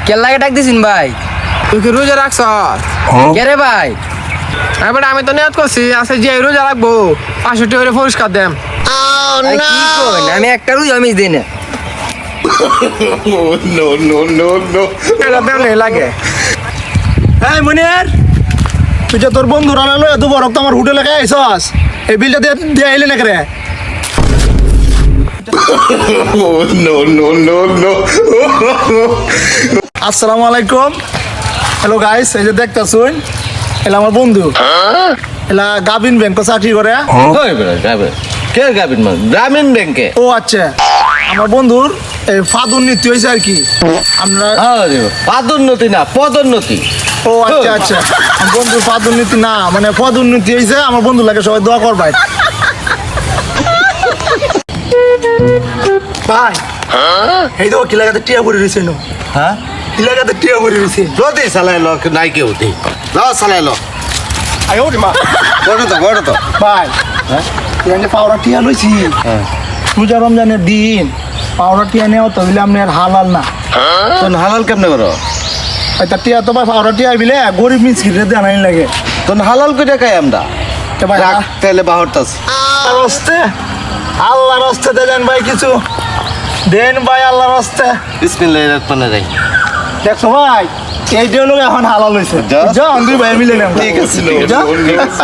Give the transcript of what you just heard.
কেল্লাকে ডাক দিছিন ভাই? তুই কি রোজা রাখছ? কে রে ভাই? এবার আমি তো নিয়ত করছি আছে যে রোজা রাখবো 500 টাকা করে পুরস্কার দেম। আরে কি কইন, আমি একটা রোজা মিস দিই না। এটা দেমলে লাগে। এই মনিয়ার, তুই যে তোর বন্ধু রানা লয় এত বড় তো আমার হোটেলে খাই আইছস, এই বিলটা দিয়ে আইলি না করে? আসসালামু আলাইকুম। হ্যালো গাইস, এই যে দেখতাছুন এলা আমার বন্ধু, এলা গাবিন ব্যাংক চাকরি করে। কে গাবিন মানে গ্রামীণ ব্যাংকে? ও আচ্ছা, আমার বন্ধুর এই ফাদুর্নীতি হয়েছে আর কি। আমরা পদোন্নতি না পদোন্নতি। ও আচ্ছা আচ্ছা, আমার বন্ধুর ফাদুর্নীতি না মানে পদোন্নতি হয়েছে। আমার বন্ধু লাগে সবাই দোয়া করবাই। ভাই এই তো কি লাগাতে টিয়া পড়ে রয়েছে নো? হ্যাঁ কি লাগাতে টিয়া পড়ে রয়েছে? রোদে সালাই লো নাই কেউ দি লাও সালাই লো আয় ওরে মা, বড় তো ভাই হ্যাঁ এই যে পাওরা টিয়া লইছি, রোজা রমজানের দিন পাওরা টিয়া নেওয়া তো হইলে আপনি আর হালাল না। তোন হালাল কেমনে করো? এটা টিয়া তো ভাই পাওরা টিয়া বিলে গরিব মিসকিনের দেন আইন লাগে। তোন হালাল কইটা খাই আমরা তো ভাই রাখ তাহলে বাহরতাস রস্তে আল্লাহ রস্তে দেন ভাই, কিছু দেন ভাই আল্লাহ রস্তে। বিসমিল্লাহির রহমানির রহিম। দেখছো ভাই এই দেন এখন হালাল হয়েছে। যা। যা দুই ভাই মিলে নেন। ঠিক আছে, যা। ঠিক আছে।